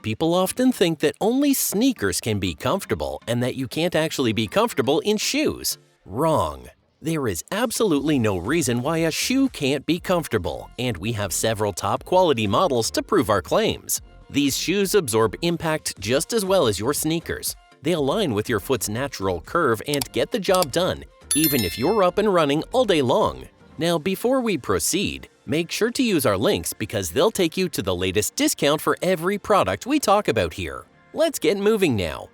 People often think that only sneakers can be comfortable and that you can't actually be comfortable in shoes. Wrong. There is absolutely no reason why a shoe can't be comfortable, and we have several top-quality models to prove our claims. These shoes absorb impact just as well as your sneakers. They align with your foot's natural curve and get the job done, even if you're up and running all day long. Now, before we proceed, make sure to use our links because they'll take you to the latest discount for every product we talk about here. Let's get moving now.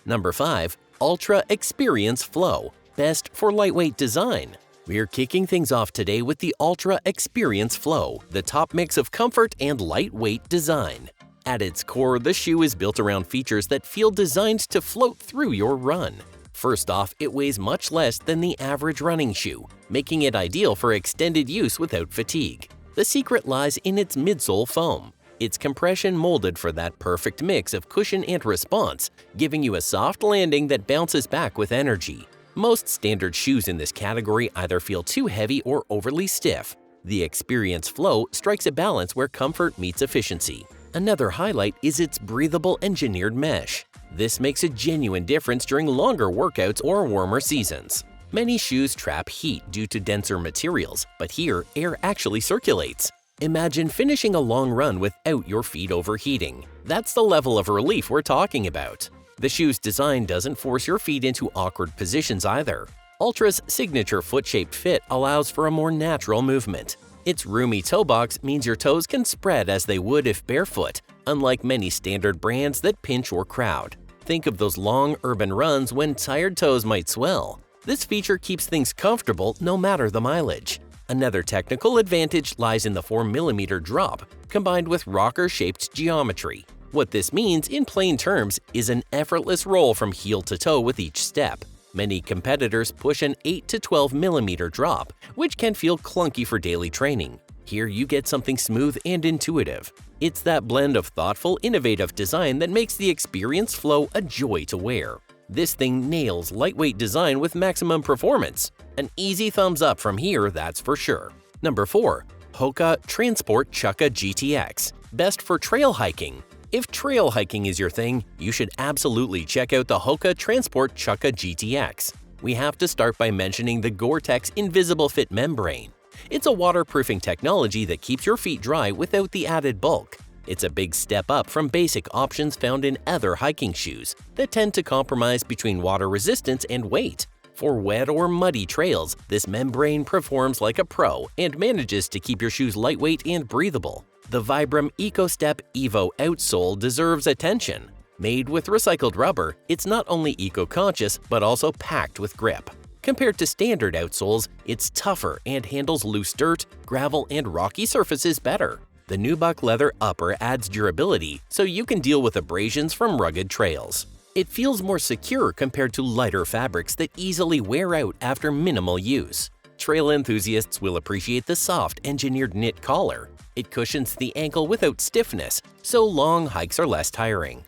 Number 5. Altra Experience Flow, best for lightweight design. We're kicking things off today with the Altra Experience Flow, the top mix of comfort and lightweight design. At its core, the shoe is built around features that feel designed to float through your run. First off, it weighs much less than the average running shoe, making it ideal for extended use without fatigue. The secret lies in its midsole foam. It's compression molded for that perfect mix of cushion and response, giving you a soft landing that bounces back with energy. Most standard shoes in this category either feel too heavy or overly stiff. The Experience Flow strikes a balance where comfort meets efficiency. Another highlight is its breathable engineered mesh. This makes a genuine difference during longer workouts or warmer seasons. Many shoes trap heat due to denser materials, but here, air actually circulates. Imagine finishing a long run without your feet overheating. That's the level of relief we're talking about. The shoe's design doesn't force your feet into awkward positions either. Altra's signature foot-shaped fit allows for a more natural movement. Its roomy toe box means your toes can spread as they would if barefoot, unlike many standard brands that pinch or crowd. Think of those long urban runs when tired toes might swell. This feature keeps things comfortable no matter the mileage. Another technical advantage lies in the 4mm drop, combined with rocker-shaped geometry. What this means, in plain terms, is an effortless roll from heel to toe with each step. Many competitors push an 8 to 12mm drop, which can feel clunky for daily training. Here you get something smooth and intuitive. It's that blend of thoughtful, innovative design that makes the Experience Flow a joy to wear. This thing nails lightweight design with maximum performance. An easy thumbs up from here, that's for sure. Number 4. Hoka Transport Chukka GTX, best for trail hiking. If trail hiking is your thing, you should absolutely check out the Hoka Transport Chukka GTX. We have to start by mentioning the GORE-TEX Invisible Fit membrane. It's a waterproofing technology that keeps your feet dry without the added bulk. It's a big step up from basic options found in other hiking shoes that tend to compromise between water resistance and weight. For wet or muddy trails, this membrane performs like a pro and manages to keep your shoes lightweight and breathable. The Vibram EcoStep Evo outsole deserves attention. Made with recycled rubber, it's not only eco-conscious but also packed with grip. Compared to standard outsoles, it's tougher and handles loose dirt, gravel, and rocky surfaces better. The nubuck leather upper adds durability so you can deal with abrasions from rugged trails. It feels more secure compared to lighter fabrics that easily wear out after minimal use. Trail enthusiasts will appreciate the soft, engineered knit collar. It cushions the ankle without stiffness, so long hikes are less tiring.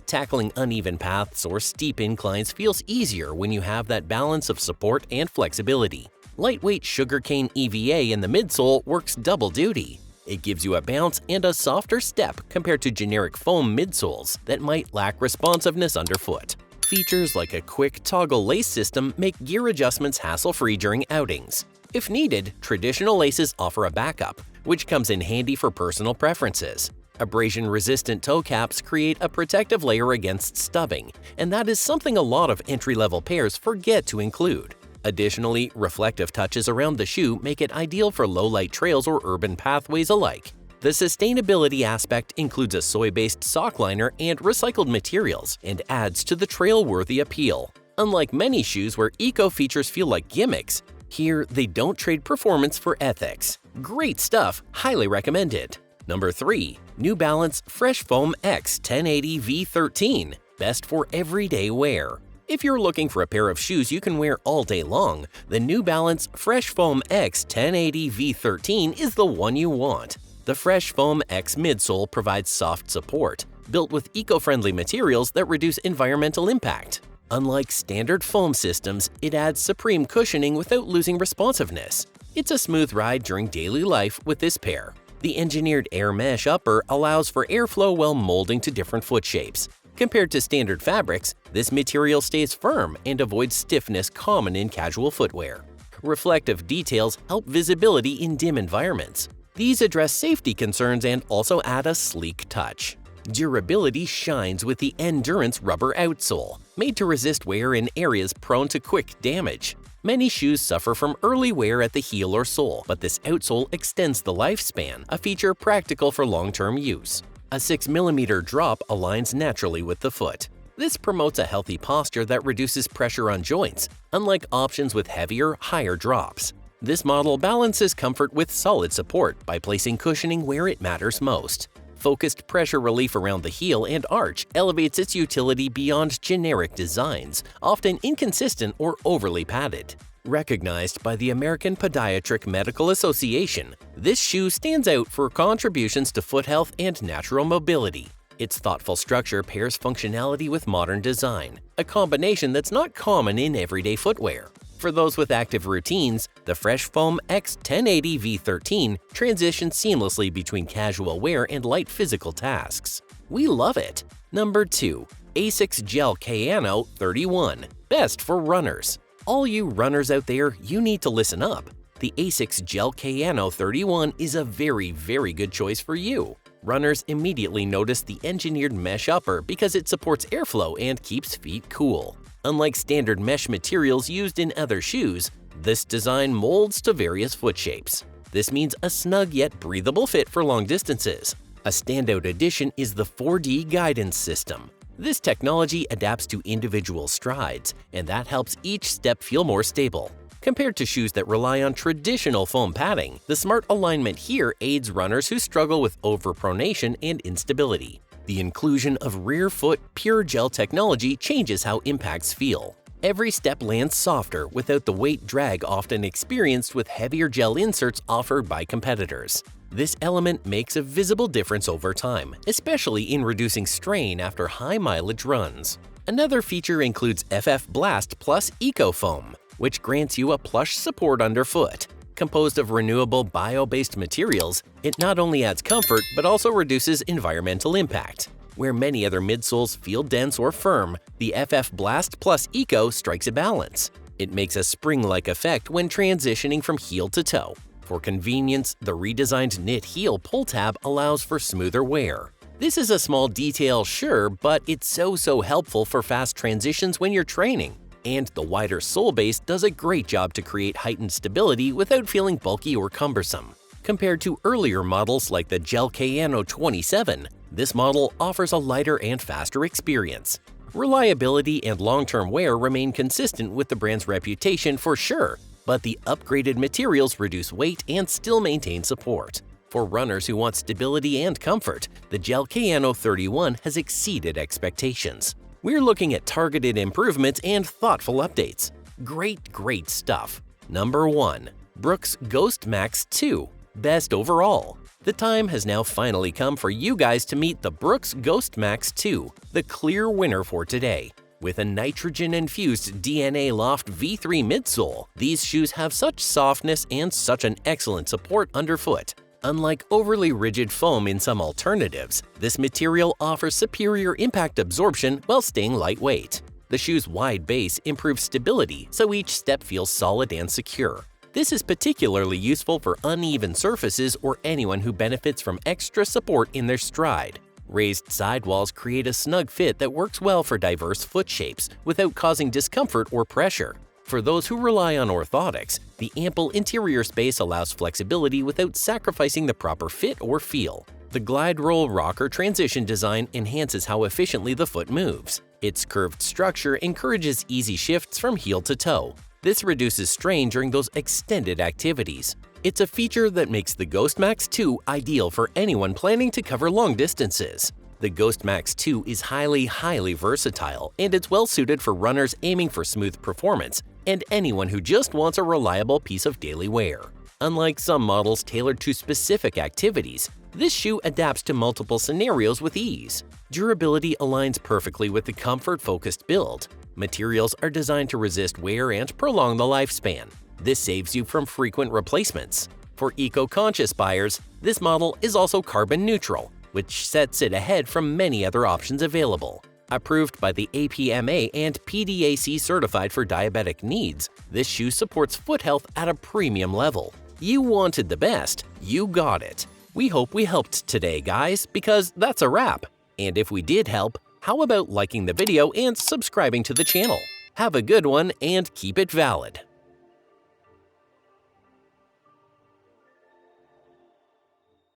Tackling uneven paths or steep inclines feels easier when you have that balance of support and flexibility. Lightweight sugarcane EVA in the midsole works double duty. It gives you a bounce and a softer step compared to generic foam midsoles that might lack responsiveness underfoot. Features like a quick toggle lace system make gear adjustments hassle-free during outings. If needed, traditional laces offer a backup, which comes in handy for personal preferences. Abrasion-resistant toe caps create a protective layer against stubbing, and that is something a lot of entry-level pairs forget to include. Additionally, reflective touches around the shoe make it ideal for low-light trails or urban pathways alike. The sustainability aspect includes a soy-based sock liner and recycled materials and adds to the trail-worthy appeal. Unlike many shoes where eco-features feel like gimmicks, here they don't trade performance for ethics. Great stuff, highly recommended. Number 3. New Balance Fresh Foam X 1080 V13, best for everyday wear. If you're looking for a pair of shoes you can wear all day long, the New Balance Fresh Foam X 1080 V13 is the one you want. The Fresh Foam X midsole provides soft support, built with eco-friendly materials that reduce environmental impact. Unlike standard foam systems, it adds supreme cushioning without losing responsiveness. It's a smooth ride during daily life with this pair. The engineered air mesh upper allows for airflow while molding to different foot shapes. Compared to standard fabrics, this material stays firm and avoids stiffness common in casual footwear. Reflective details help visibility in dim environments. These address safety concerns and also add a sleek touch. Durability shines with the Endurance rubber outsole, made to resist wear in areas prone to quick damage. Many shoes suffer from early wear at the heel or sole, but this outsole extends the lifespan, a feature practical for long-term use. A 6mm drop aligns naturally with the foot. This promotes a healthy posture that reduces pressure on joints, unlike options with heavier, higher drops. This model balances comfort with solid support by placing cushioning where it matters most. Focused pressure relief around the heel and arch elevates its utility beyond generic designs, often inconsistent or overly padded. Recognized by the American Podiatric Medical Association, this shoe stands out for contributions to foot health and natural mobility. Its thoughtful structure pairs functionality with modern design, a combination that's not common in everyday footwear. For those with active routines, the Fresh Foam X1080 V13 transitions seamlessly between casual wear and light physical tasks. We love it! Number 2. Asics Gel-Kayano 31. Best for runners. All you runners out there, you need to listen up. The Asics Gel-Kayano 31 is a very good choice for you. Runners immediately notice the engineered mesh upper because it supports airflow and keeps feet cool. Unlike standard mesh materials used in other shoes, this design molds to various foot shapes. This means a snug yet breathable fit for long distances. A standout addition is the 4D guidance system. This technology adapts to individual strides, and that helps each step feel more stable. Compared to shoes that rely on traditional foam padding, the smart alignment here aids runners who struggle with overpronation and instability. The inclusion of Rearfoot PureGEL technology changes how impacts feel. Every step lands softer without the weight drag often experienced with heavier gel inserts offered by competitors. This element makes a visible difference over time, especially in reducing strain after high-mileage runs. Another feature includes FF Blast Plus Eco Foam, which grants you a plush support underfoot. Composed of renewable bio-based materials, it not only adds comfort but also reduces environmental impact. Where many other midsoles feel dense or firm, the FF Blast Plus Eco strikes a balance. It makes a spring-like effect when transitioning from heel to toe. For convenience, the redesigned knit heel pull tab allows for smoother wear. This is a small detail, sure, but it's so helpful for fast transitions when you're training. And the wider sole base does a great job to create heightened stability without feeling bulky or cumbersome. Compared to earlier models like the Gel-Kayano 27, this model offers a lighter and faster experience. Reliability and long-term wear remain consistent with the brand's reputation for sure, but the upgraded materials reduce weight and still maintain support. For runners who want stability and comfort, the Gel-Kayano 31 has exceeded expectations. We're looking at targeted improvements and thoughtful updates. Great stuff. Number 1. Brooks Ghost Max 2. Best overall. The time has now finally come for you guys to meet the Brooks Ghost Max 2, the clear winner for today. With a nitrogen-infused DNA Loft V3 midsole, these shoes have such softness and such an excellent support underfoot. Unlike overly rigid foam in some alternatives, this material offers superior impact absorption while staying lightweight. The shoe's wide base improves stability, so each step feels solid and secure. This is particularly useful for uneven surfaces or anyone who benefits from extra support in their stride. Raised sidewalls create a snug fit that works well for diverse foot shapes without causing discomfort or pressure. For those who rely on orthotics, the ample interior space allows flexibility without sacrificing the proper fit or feel. The GlideRoll Rocker transition design enhances how efficiently the foot moves. Its curved structure encourages easy shifts from heel to toe. This reduces strain during those extended activities. It's a feature that makes the Ghost Max 2 ideal for anyone planning to cover long distances. The Ghost Max 2 is highly versatile, and it's well suited for runners aiming for smooth performance and anyone who just wants a reliable piece of daily wear. Unlike some models tailored to specific activities, this shoe adapts to multiple scenarios with ease. Durability aligns perfectly with the comfort-focused build. Materials are designed to resist wear and prolong the lifespan. This saves you from frequent replacements. For eco-conscious buyers, this model is also carbon neutral, which sets it ahead from many other options available. Approved by the APMA and PDAC certified for diabetic needs, this shoe supports foot health at a premium level. You wanted the best, you got it. We hope we helped today, guys, because that's a wrap. And if we did help, how about liking the video and subscribing to the channel? Have a good one and keep it valid.